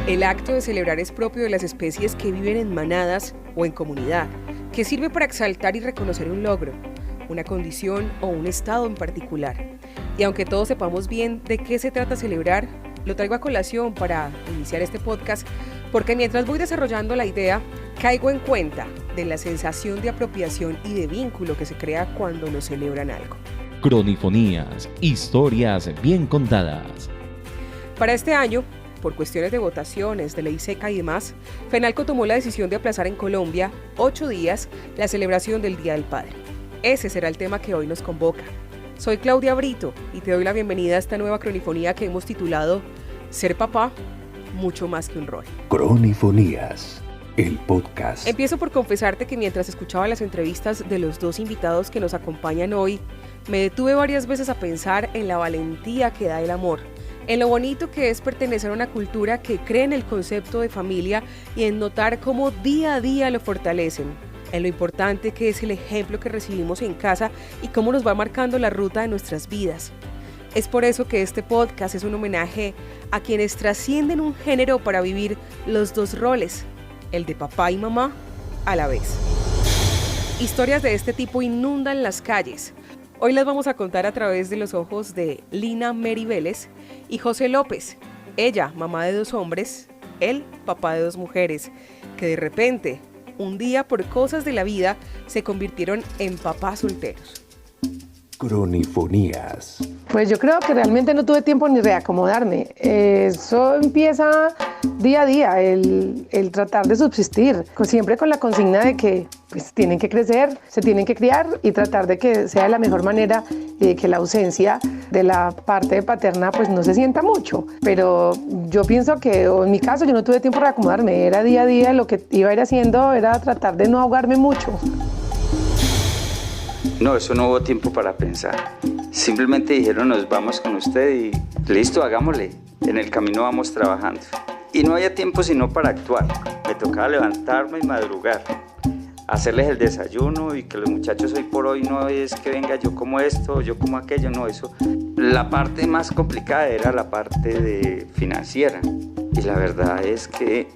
El acto de celebrar es propio de las especies que viven en manadas o en comunidad, que sirve para exaltar y reconocer un logro, una condición o un estado en particular. Y aunque todos sepamos bien de qué se trata celebrar, lo traigo a colación para iniciar este podcast, porque mientras voy desarrollando la idea, caigo en cuenta de la sensación de apropiación y de vínculo que se crea cuando nos celebran algo. Cronifonías, historias bien contadas. Para este año, por cuestiones de votaciones, de ley seca y demás, FENALCO tomó la decisión de aplazar en Colombia 8 días la celebración del Día del Padre. Ese será el tema que hoy nos convoca. Soy Claudia Brito y te doy la bienvenida a esta nueva cronifonía que hemos titulado Ser papá, mucho más que un rol. Cronifonías, el podcast. Empiezo por confesarte que mientras escuchaba las entrevistas de los dos invitados que nos acompañan hoy, me detuve varias veces a pensar en la valentía que da el amor, en lo bonito que es pertenecer a una cultura que cree en el concepto de familia y en notar cómo día a día lo fortalecen, en lo importante que es el ejemplo que recibimos en casa y cómo nos va marcando la ruta de nuestras vidas. Es por eso que este podcast es un homenaje a quienes trascienden un género para vivir los dos roles, el de papá y mamá, a la vez. Historias de este tipo inundan las calles. Hoy las vamos a contar a través de los ojos de Lina Mary Vélez y José López, ella mamá de 2 hombres, él papá de 2 mujeres, que de repente, un día por cosas de la vida, se convirtieron en papás solteros. Cronifonías. Pues yo creo que realmente no tuve tiempo ni de reacomodarme. Eso empieza día a día, el tratar de subsistir, siempre con la consigna de que pues, tienen que crecer, se tienen que criar y tratar de que sea de la mejor manera y de que la ausencia de la parte paterna pues no se sienta mucho. Pero yo pienso que en mi caso yo no tuve tiempo de reacomodarme, era día a día, lo que iba a ir haciendo era tratar de no ahogarme mucho. No, eso no hubo tiempo para pensar. Simplemente dijeron, nos vamos con usted y listo, hagámosle. En el camino vamos trabajando. Y no había tiempo sino para actuar. Me tocaba levantarme y madrugar, hacerles el desayuno y que los muchachos hoy por hoy no es que venga yo como esto, yo como aquello, no, eso. La parte más complicada era la parte de financiera. Y la verdad es que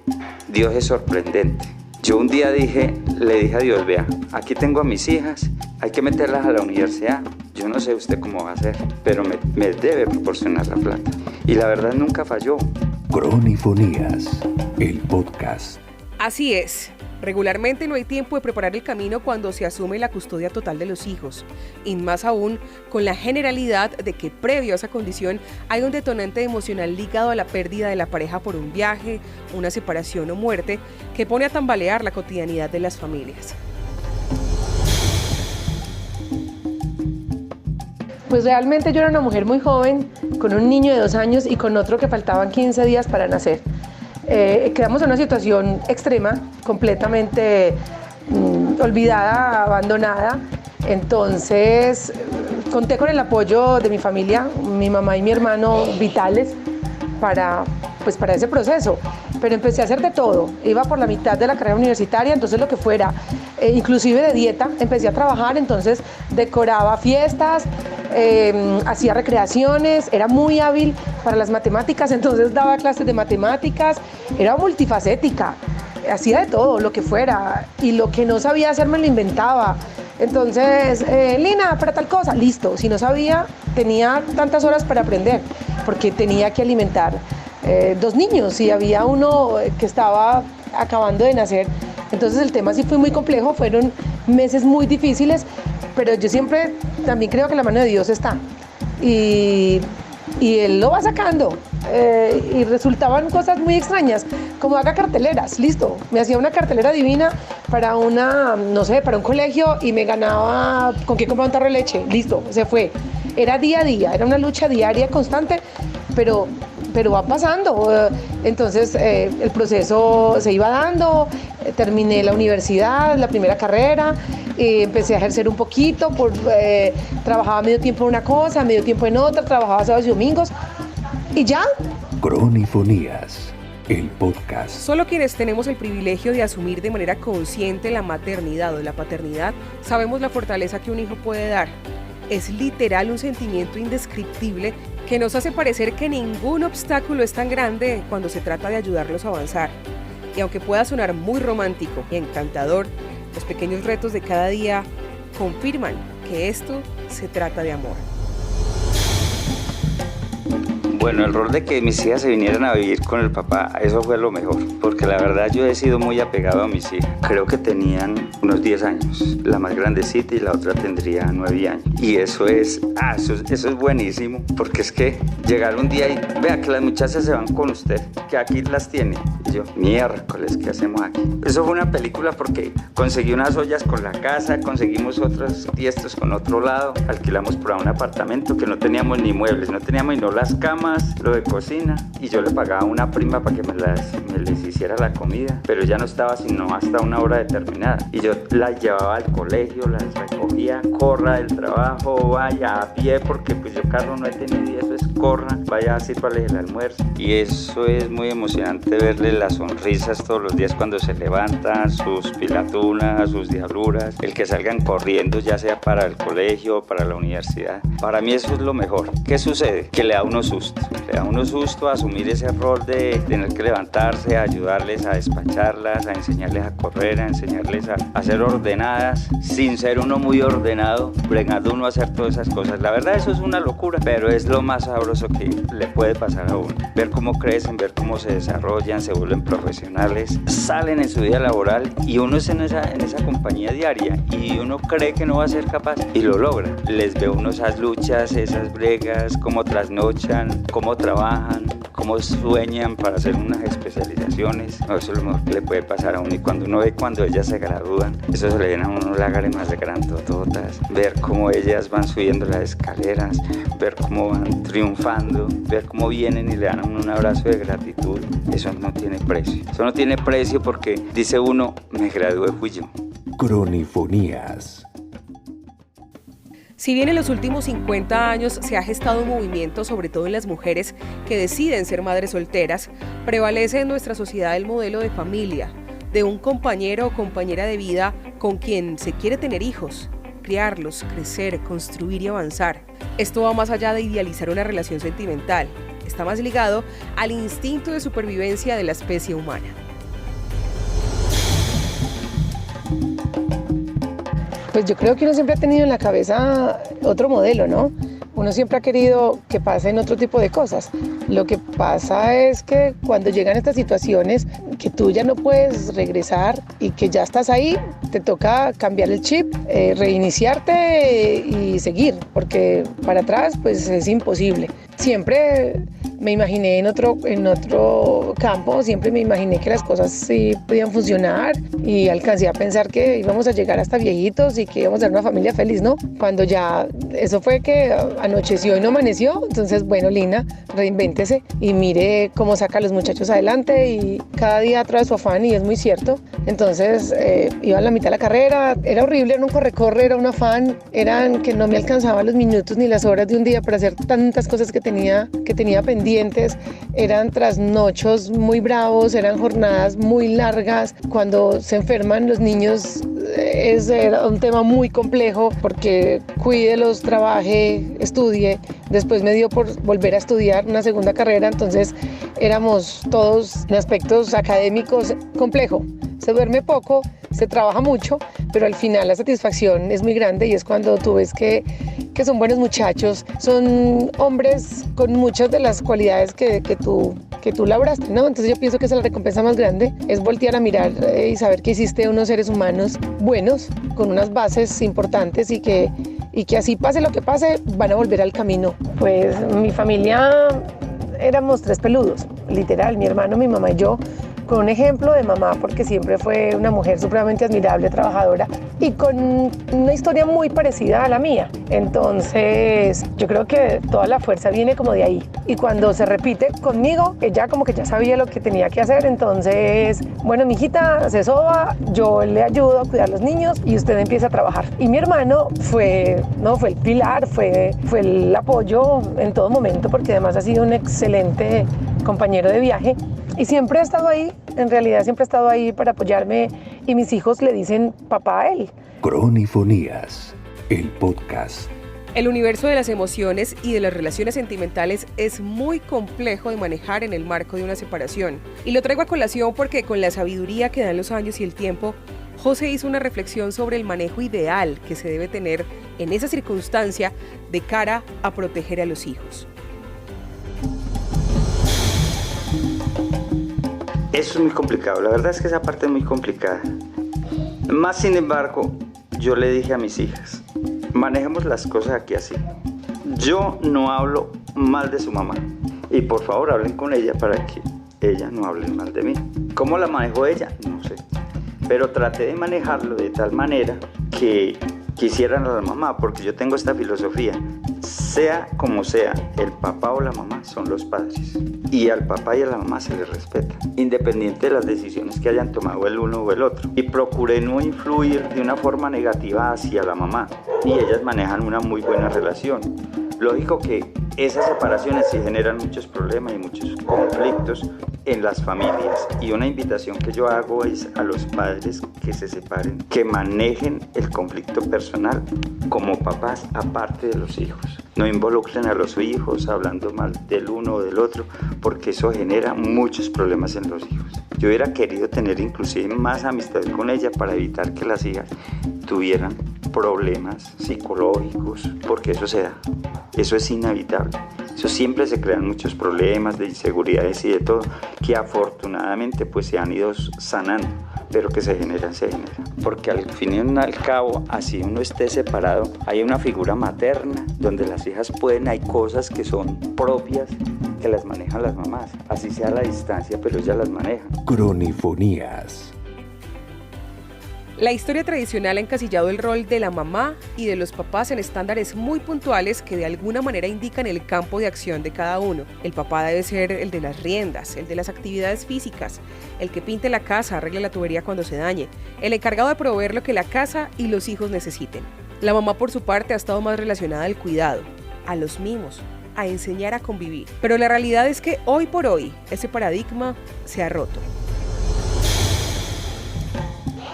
Dios es sorprendente. Yo un día le dije a Dios, vea, aquí tengo a mis hijas, hay que meterlas a la universidad. Yo no sé usted cómo va a hacer, pero me debe proporcionar la plata. Y la verdad nunca falló. Cronifonías, el podcast. Así es. Regularmente no hay tiempo de preparar el camino cuando se asume la custodia total de los hijos, y más aún con la generalidad de que previo a esa condición hay un detonante emocional ligado a la pérdida de la pareja por un viaje, una separación o muerte que pone a tambalear la cotidianidad de las familias. Pues realmente yo era una mujer muy joven, con un niño de 2 años y con otro que faltaban 15 días para nacer. Quedamos en una situación extrema, completamente olvidada, abandonada. Entonces conté con el apoyo de mi familia, mi mamá y mi hermano vitales para ese proceso. Pero empecé a hacer de todo, iba por la mitad de la carrera universitaria, entonces lo que fuera, inclusive de dieta, empecé a trabajar, entonces decoraba fiestas, hacía recreaciones, era muy hábil para las matemáticas, entonces daba clases de matemáticas, era multifacética, hacía de todo, lo que fuera, y lo que no sabía hacer me lo inventaba. Entonces, Lina, para tal cosa, listo, si no sabía, tenía tantas horas para aprender, porque tenía que alimentar 2 niños y había uno que estaba acabando de nacer. Entonces el tema sí fue muy complejo, fueron meses muy difíciles, pero yo siempre también creo que la mano de Dios está y Él lo va sacando y resultaban cosas muy extrañas, como haga carteleras, listo, me hacía una cartelera divina para para un colegio y me ganaba con qué comprar un tarro de leche, listo, se fue. Era día a día, era una lucha diaria constante, pero va pasando. Entonces el proceso se iba dando, terminé la universidad, la primera carrera, empecé a ejercer un poquito, trabajaba medio tiempo en una cosa, medio tiempo en otra, trabajaba sábados y domingos y ya. Cronifonías, el podcast. Solo quienes tenemos el privilegio de asumir de manera consciente la maternidad o la paternidad, sabemos la fortaleza que un hijo puede dar. Es literal un sentimiento indescriptible que nos hace parecer que ningún obstáculo es tan grande cuando se trata de ayudarlos a avanzar. Y aunque pueda sonar muy romántico y encantador, los pequeños retos de cada día confirman que esto se trata de amor. Bueno, el rol de que mis hijas se vinieran a vivir con el papá, eso fue lo mejor, porque la verdad yo he sido muy apegado a mis hijas. Creo que tenían unos 10 años, la más grandecita y la otra tendría 9 años. Y eso es buenísimo, porque es que llegar un día y vea que las muchachas se van con usted, que aquí las tiene. Y yo, miércoles, ¿qué hacemos aquí? Eso fue una película porque conseguí unas ollas con la casa, conseguimos otros tiestos con otro lado, alquilamos por un apartamento que no teníamos ni muebles, no teníamos ni las camas, lo de cocina, y yo le pagaba a una prima para que me les hiciera la comida, pero ya no estaba sino hasta una hora determinada, y yo las llevaba al colegio, las recogía, corra del trabajo, vaya a pie, porque pues yo carro no he tenido, y eso es corra, vaya a sirvarles el almuerzo, y eso es muy emocionante verles las sonrisas todos los días cuando se levantan, sus pilatunas, sus diabluras, el que salgan corriendo ya sea para el colegio o para la universidad. Para mí eso es lo mejor. ¿Qué sucede? Que le da uno susto. Le da uno susto a asumir ese rol de tener que levantarse, a ayudarles a despacharlas, a enseñarles a correr, a enseñarles a ser ordenadas, sin ser uno muy ordenado, bregando uno a hacer todas esas cosas. La verdad eso es una locura, pero es lo más sabroso que le puede pasar a uno. Ver cómo crecen, ver cómo se desarrollan, se vuelven profesionales, salen en su vida laboral y uno es en esa compañía diaria y uno cree que no va a ser capaz y lo logra. Les ve uno esas luchas, esas bregas, cómo trasnochan, cómo trabajan, cómo sueñan para hacer unas especializaciones. No, eso es lo mejor que le puede pasar a uno, y cuando uno ve cuando ellas se gradúan, eso se le viene a uno lágrimas de grandototas, ver cómo ellas van subiendo las escaleras, ver cómo van triunfando, ver cómo vienen y le dan a uno un abrazo de gratitud. Eso no tiene precio. Eso no tiene precio porque dice uno, me gradué, fui yo. Cronifonías. Si bien en los últimos 50 años se ha gestado un movimiento, sobre todo en las mujeres que deciden ser madres solteras, prevalece en nuestra sociedad el modelo de familia, de un compañero o compañera de vida con quien se quiere tener hijos, criarlos, crecer, construir y avanzar. Esto va más allá de idealizar una relación sentimental, está más ligado al instinto de supervivencia de la especie humana. Pues yo creo que uno siempre ha tenido en la cabeza otro modelo, ¿no? Uno siempre ha querido que pasen otro tipo de cosas. Lo que pasa es que cuando llegan estas situaciones que tú ya no puedes regresar y que ya estás ahí, te toca cambiar el chip, reiniciarte y seguir, porque para atrás pues es imposible. Siempre me imaginé en otro campo, siempre me imaginé que las cosas sí podían funcionar y alcancé a pensar que íbamos a llegar hasta viejitos y que íbamos a ser una familia feliz, ¿no? Cuando ya eso fue que anocheció y no amaneció, entonces bueno, Lina, reinvéntese y mire cómo saca a los muchachos adelante y cada día trae su afán, y es muy cierto. Entonces iba a la mitad de la carrera, era horrible, era un corre-corre, era un afán, eran que no me alcanzaban los minutos ni las horas de un día para hacer tantas cosas que tenía pendientes, eran trasnochos muy bravos, eran jornadas muy largas. Cuando se enferman los niños era un tema muy complejo porque cuídelos, trabaje, estudie. Después me dio por volver a estudiar una segunda carrera, entonces éramos todos en aspectos académicos complejo. Se duerme poco, se trabaja mucho, pero al final la satisfacción es muy grande y es cuando tú ves que son buenos muchachos, son hombres con muchas de las cualidades que tú labraste, ¿no? Entonces yo pienso que esa es la recompensa más grande, es voltear a mirar y saber que hiciste unos seres humanos buenos, con unas bases importantes y que así pase lo que pase, van a volver al camino. Pues mi familia éramos 3 peludos, literal, mi hermano, mi mamá y yo, con un ejemplo de mamá porque siempre fue una mujer supremamente admirable, trabajadora y con una historia muy parecida a la mía. Entonces yo creo que toda la fuerza viene como de ahí, y cuando se repite conmigo, ella como que ya sabía lo que tenía que hacer. Entonces, bueno, mijita, se soba, yo le ayudo a cuidar a los niños y usted empieza a trabajar. Y mi hermano fue el pilar, fue el apoyo en todo momento, porque además ha sido un excelente compañero de viaje y siempre ha estado ahí, en realidad siempre ha estado ahí para apoyarme, y mis hijos le dicen papá a él. Cronifonías, el podcast. El universo de las emociones y de las relaciones sentimentales es muy complejo de manejar en el marco de una separación. Y lo traigo a colación porque con la sabiduría que dan los años y el tiempo, José hizo una reflexión sobre el manejo ideal que se debe tener en esa circunstancia de cara a proteger a los hijos. Eso es muy complicado, la verdad es que esa parte es muy complicada. Más sin embargo, yo le dije a mis hijas, manejemos las cosas aquí así. Yo no hablo mal de su mamá y por favor hablen con ella para que ella no hable mal de mí. ¿Cómo la manejó ella? No sé. Pero traté de manejarlo de tal manera que quisieran a la mamá, porque yo tengo esta filosofía. Sea como sea, el papá o la mamá son los padres. Y al papá y a la mamá se les respeta, independiente de las decisiones que hayan tomado el uno o el otro. Y procuré no influir de una forma negativa hacia la mamá. Y ellas manejan una muy buena relación. Lógico que esas separaciones sí generan muchos problemas y muchos conflictos en las familias. Y una invitación que yo hago es a los padres que se separen, que manejen el conflicto personal como papás aparte de los hijos. No involucren a los hijos hablando mal del uno o del otro, porque eso genera muchos problemas en los hijos. Yo hubiera querido tener inclusive más amistad con ella para evitar que las hijas tuvieran problemas psicológicos, porque eso se da, eso es inevitable. Eso siempre se crean muchos problemas de inseguridades y de todo, que afortunadamente pues se han ido sanando, pero que se generan. Porque al fin y al cabo, así uno esté separado, hay una figura materna donde las hijas hay cosas que son propias, que las manejan las mamás, así sea a la distancia, pero ellas las manejan. Cronifonías. La historia tradicional ha encasillado el rol de la mamá y de los papás en estándares muy puntuales que de alguna manera indican el campo de acción de cada uno. El papá debe ser el de las riendas, el de las actividades físicas, el que pinte la casa, arregle la tubería cuando se dañe, el encargado de proveer lo que la casa y los hijos necesiten. La mamá por su parte ha estado más relacionada al cuidado, a los mimos, a enseñar a convivir. Pero la realidad es que hoy por hoy ese paradigma se ha roto.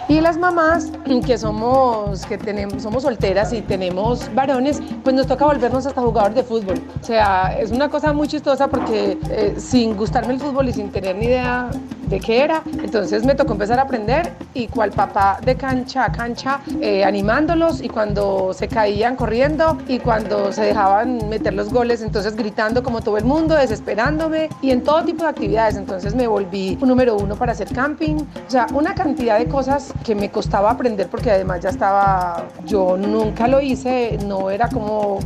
Y las mamás somos solteras y tenemos varones, pues nos toca volvernos hasta jugadores de fútbol. O sea, es una cosa muy chistosa porque sin gustarme el fútbol y sin tener ni idea de qué era, entonces me tocó empezar a aprender y cual papá de cancha a cancha animándolos, y cuando se caían corriendo y cuando se dejaban meter los goles, entonces gritando como todo el mundo, desesperándome, y en todo tipo de actividades. Entonces me volví un número uno para hacer camping, o sea, una cantidad de cosas que me costaba aprender porque además yo nunca lo hice, no era como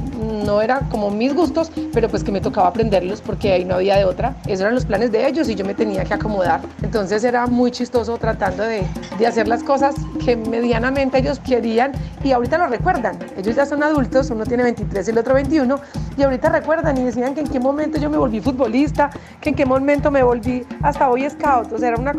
mis gustos, pero pues que me tocaba aprenderlos porque ahí no había de otra. Esos eran los planes de ellos y yo me tenía que acomodar. Entonces era muy chistoso tratando de hacer las cosas que medianamente ellos querían, y ahorita lo recuerdan. Ellos ya son adultos, uno tiene 23 y el otro 21, y ahorita recuerdan y decían que en qué momento yo me volví futbolista, que en qué momento me volví hasta Boy Scout. O sea, era una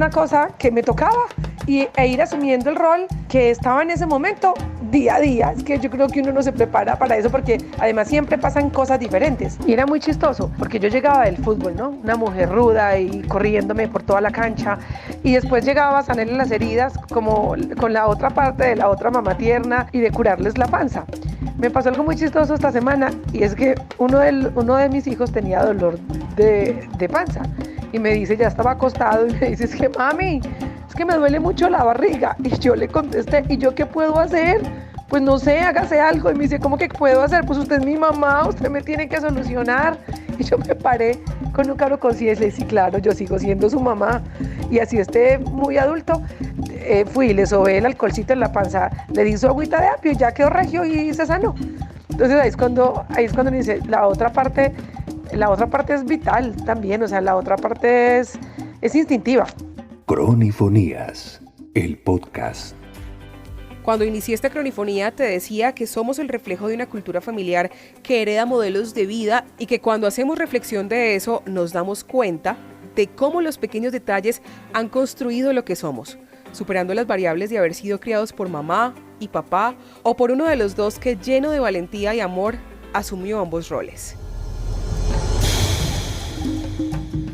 cosa que me tocaba e ir asumiendo el rol que estaba en ese momento día a día. Es que yo creo que uno no se prepara para eso porque además siempre pasan cosas diferentes. Y era muy chistoso porque yo llegaba del fútbol, ¿no? Una mujer ruda y corriéndome por toda la cancha, y después llegaba a sanarle las heridas como con la otra parte de la otra mamá tierna y de curarles la panza. Me pasó algo muy chistoso esta semana, y es que uno de mis hijos tenía dolor de panza y me dice, ya estaba acostado, y me dice, es que mami, es que me duele mucho la barriga. Y yo le contesté, ¿y yo qué puedo hacer? Pues no sé, hágase algo. Y me dice, ¿cómo que puedo hacer? Pues usted es mi mamá, usted me tiene que solucionar. Y yo me paré con un cargo conciencia y sí, claro, yo sigo siendo su mamá. Y así esté muy adulto, fui y le sobé el alcoholcito en la panza, le di su agüita de apio y ya quedó regio y se sanó. Entonces ahí es cuando me dice, la otra parte es vital también, o sea, la otra parte es instintiva. Cronifonías, el podcast. Cuando inicié esta cronifonía te decía que somos el reflejo de una cultura familiar que hereda modelos de vida, y que cuando hacemos reflexión de eso nos damos cuenta de cómo los pequeños detalles han construido lo que somos, superando las variables de haber sido criados por mamá y papá, o por uno de los dos que, lleno de valentía y amor, asumió ambos roles.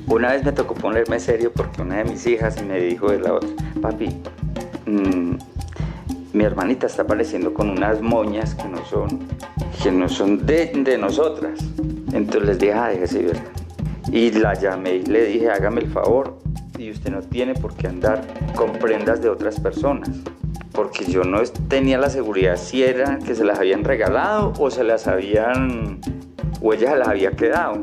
Una vez me tocó ponerme serio porque una de mis hijas me dijo de la otra, papi, mi hermanita está apareciendo con unas moñas que no son de nosotras. Entonces les dije, déjese ver. Y la llamé y le dije, hágame el favor, y usted no tiene por qué andar con prendas de otras personas. Porque yo no tenía la seguridad si era que se las habían regalado o ella se las había quedado.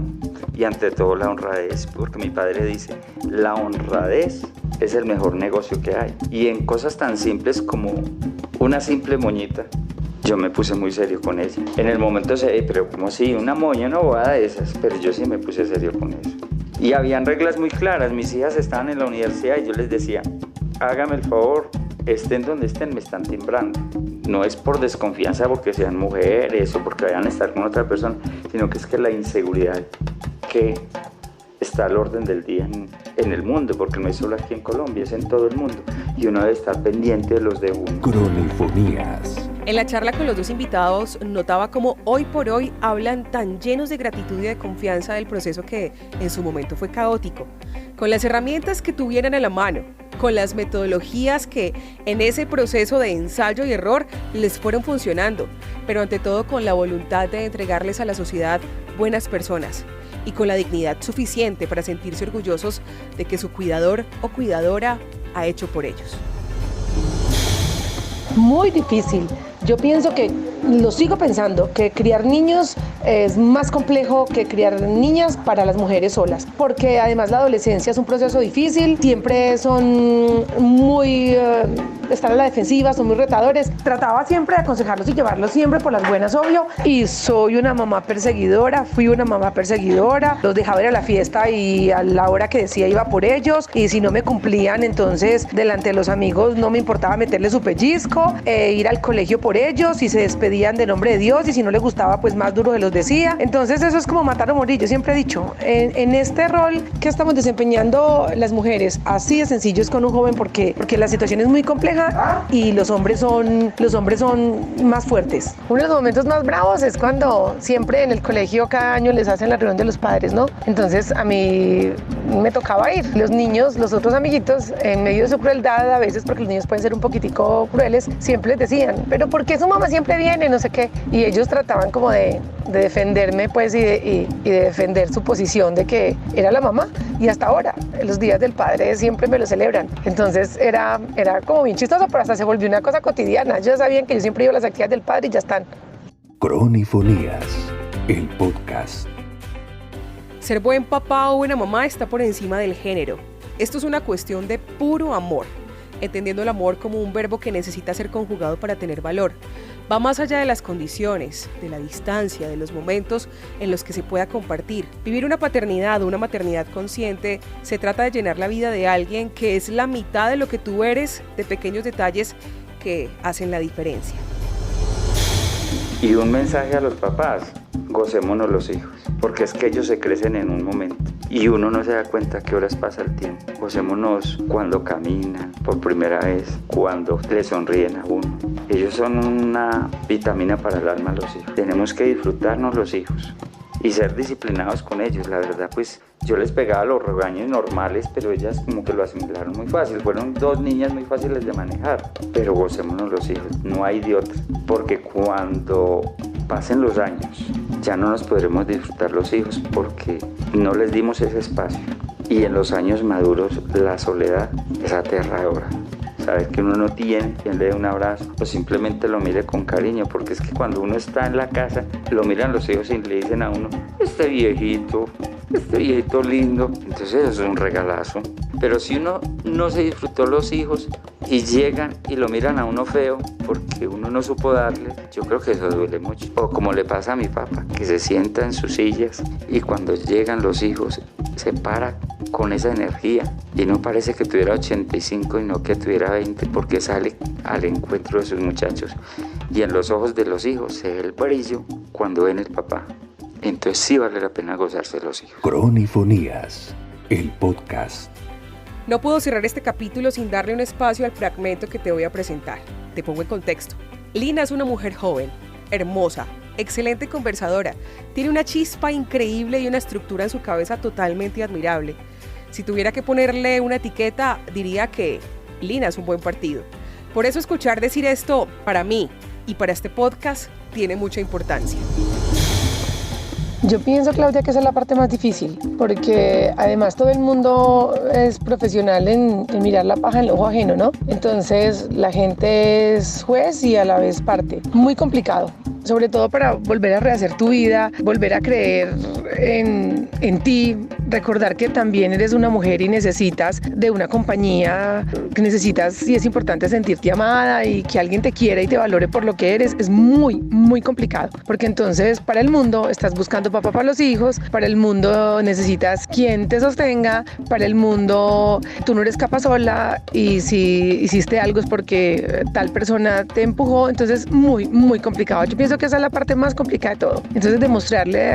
Y ante todo la honradez, porque mi padre dice, la honradez es el mejor negocio que hay. Y en cosas tan simples como una simple moñita, yo me puse muy serio con ella. En el momento pero como si una moña, una bobada de esas, pero yo sí me puse serio con eso. Y habían reglas muy claras, mis hijas estaban en la universidad y yo les decía, hágame el favor, estén donde estén, me están timbrando. No es por desconfianza porque sean mujeres o porque vayan a estar con otra persona, sino que es que la inseguridad que está al orden del día en el mundo, porque no es solo aquí en Colombia, es en todo el mundo, y uno debe estar pendiente de los de uno. Cronifonías. En la charla con los dos invitados notaba cómo hoy por hoy hablan tan llenos de gratitud y de confianza del proceso que en su momento fue caótico, con las herramientas que tuvieran a la mano, con las metodologías que en ese proceso de ensayo y error les fueron funcionando, pero ante todo con la voluntad de entregarles a la sociedad buenas personas y con la dignidad suficiente para sentirse orgullosos de que su cuidador o cuidadora ha hecho por ellos. Muy difícil. Yo pienso que, lo sigo pensando, que criar niños es más complejo que criar niñas para las mujeres solas, porque además la adolescencia es un proceso difícil, siempre son muy, están a la defensiva, son muy retadores. Trataba siempre de aconsejarlos y llevarlos siempre por las buenas, obvio, y soy una mamá perseguidora, fui una mamá perseguidora, los dejaba ir a la fiesta y a la hora que decía iba por ellos, y si no me cumplían, entonces delante de los amigos no me importaba meterle su pellizco, ir al colegio por ellos, y se despedían de nombre de Dios, y si no les gustaba, pues más duro se los decía. Entonces eso es como matar o morir. Yo siempre he dicho, en este rol que estamos desempeñando las mujeres, así de sencillo es con un joven, porque la situación es muy compleja y los hombres son más fuertes. Uno de los momentos más bravos es cuando siempre en el colegio cada año les hacen la reunión de los padres, ¿no? Entonces a mí me tocaba ir. Los niños, los otros amiguitos, en medio de su crueldad a veces, porque los niños pueden ser un poquitico crueles, siempre les decían, pero ¿por qué su mamá siempre viene? No sé qué. Y ellos trataban como de defenderme, pues, y de defender su posición de que era la mamá. Y hasta ahora, los días del padre siempre me lo celebran. Entonces era como bien chistoso, pero hasta se volvió una cosa cotidiana. Ya sabían que yo siempre iba a las actividades del padre y ya están. Cronifonías, el podcast. Ser buen papá o buena mamá está por encima del género. Esto es una cuestión de puro amor, entendiendo el amor como un verbo que necesita ser conjugado para tener valor. Va más allá de las condiciones, de la distancia, de los momentos en los que se pueda compartir. Vivir una paternidad o una maternidad consciente se trata de llenar la vida de alguien que es la mitad de lo que tú eres, de pequeños detalles que hacen la diferencia. Y un mensaje a los papás, gocémonos los hijos, porque es que ellos se crecen en un momento y uno no se da cuenta qué horas pasa el tiempo. Gocémonos cuando caminan por primera vez, cuando le sonríen a uno. Ellos son una vitamina para el alma, los hijos. Tenemos que disfrutarnos los hijos y ser disciplinados con ellos. La verdad, pues yo les pegaba los regaños normales, pero ellas como que lo asimilaron muy fácil. Fueron dos niñas muy fáciles de manejar, pero gocémonos los hijos, no hay de otra, porque cuando pasen los años ya no nos podremos disfrutar los hijos porque no les dimos ese espacio. Y en los años maduros la soledad es aterradora. Saber que uno no tiene quien le dé un abrazo o simplemente lo mire con cariño, porque es que cuando uno está en la casa lo miran los hijos y le dicen a uno, este viejito lindo. Entonces eso es un regalazo. Pero si uno no se disfrutó los hijos y llegan y lo miran a uno feo porque uno no supo darle, yo creo que eso duele mucho. O como le pasa a mi papá, que se sienta en sus sillas y cuando llegan los hijos se para con esa energía y no parece que tuviera 85 y no que tuviera 20, porque sale al encuentro de sus muchachos y en los ojos de los hijos se ve el brillo cuando ven el papá. Entonces sí vale la pena gozarse los hijos. Cronifonías, el podcast. No puedo cerrar este capítulo sin darle un espacio al fragmento que te voy a presentar. Te pongo en contexto. Lina es una mujer joven, hermosa, excelente conversadora, tiene una chispa increíble y una estructura en su cabeza totalmente admirable. Si tuviera que ponerle una etiqueta, diría que Lina es un buen partido. Por eso escuchar decir esto, para mí y para este podcast, tiene mucha importancia. Yo pienso, Claudia, que esa es la parte más difícil, porque además todo el mundo es profesional en mirar la paja en el ojo ajeno, ¿no? Entonces la gente es juez y a la vez parte. Muy complicado, sobre todo para volver a rehacer tu vida, volver a creer en ti, recordar que también eres una mujer y necesitas de una compañía, que necesitas y es importante sentirte amada y que alguien te quiera y te valore por lo que eres. Es muy, muy complicado, porque entonces para el mundo estás buscando papá para los hijos, para el mundo necesitas quien te sostenga, para el mundo tú no eres capaz sola y si hiciste algo es porque tal persona te empujó, entonces muy, muy complicado. Yo pienso que esa es la parte más complicada de todo. Entonces demostrarle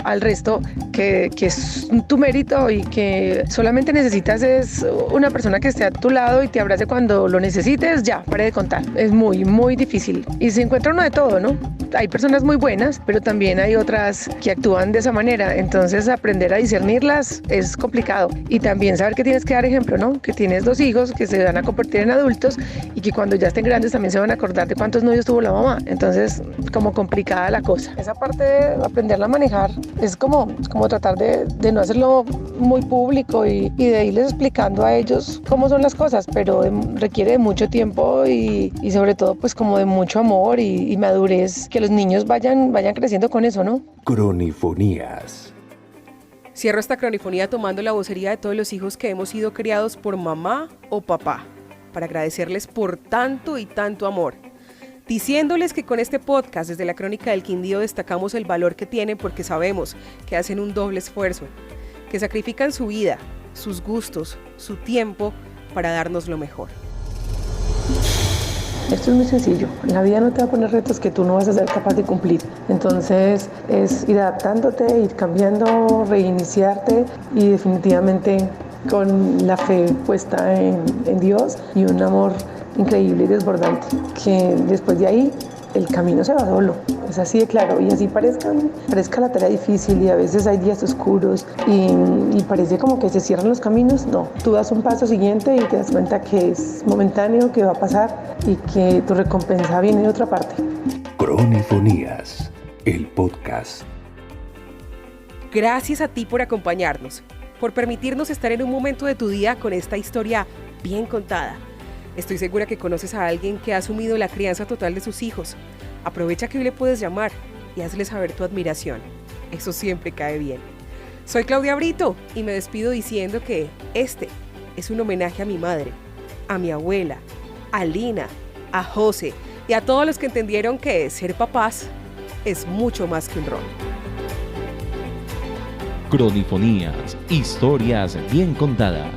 al resto que es tu mérito y que solamente necesitas es una persona que esté a tu lado y te abrace cuando lo necesites, ya, pare de contar. Es muy, muy difícil. Y se encuentra uno de todo, ¿no? Hay personas muy buenas, pero también hay otras que actúan de esa manera. Entonces aprender a discernirlas es complicado. Y también saber que tienes que dar ejemplo, ¿no? Que tienes 2 hijos que se van a convertir en adultos y que cuando ya estén grandes también se van a acordar de cuántos novios tuvo la mamá. Entonces, como complicada la cosa. Esa parte de aprenderla a manejar es como tratar de no hacerlo muy público y de irles explicando a ellos cómo son las cosas, pero requiere de mucho tiempo y sobre todo pues como de mucho amor y madurez, que los niños vayan creciendo con eso, ¿no? Cronifonías. Cierro esta cronifonía tomando la vocería de todos los hijos que hemos sido criados por mamá o papá, para agradecerles por tanto y tanto amor. Diciéndoles que con este podcast desde la Crónica del Quindío destacamos el valor que tienen porque sabemos que hacen un doble esfuerzo, que sacrifican su vida, sus gustos, su tiempo para darnos lo mejor. Esto es muy sencillo. La vida no te va a poner retos que tú no vas a ser capaz de cumplir. Entonces es ir adaptándote, ir cambiando, reiniciarte y definitivamente con la fe puesta en Dios y un amor increíble y desbordante, que después de ahí el camino se va solo, es así de claro, y así parezca la tarea difícil y a veces hay días oscuros y parece como que se cierran los caminos. No, tú das un paso siguiente y te das cuenta que es momentáneo, que va a pasar y que tu recompensa viene de otra parte. Cronifonías, el podcast. Gracias a ti por acompañarnos, por permitirnos estar en un momento de tu día con esta historia bien contada. Estoy segura que conoces a alguien que ha asumido la crianza total de sus hijos. Aprovecha que hoy le puedes llamar y hazle saber tu admiración. Eso siempre cae bien. Soy Claudia Brito y me despido diciendo que este es un homenaje a mi madre, a mi abuela, a Lina, a José y a todos los que entendieron que ser papás es mucho más que un rol. Cronifonías, historias bien contadas.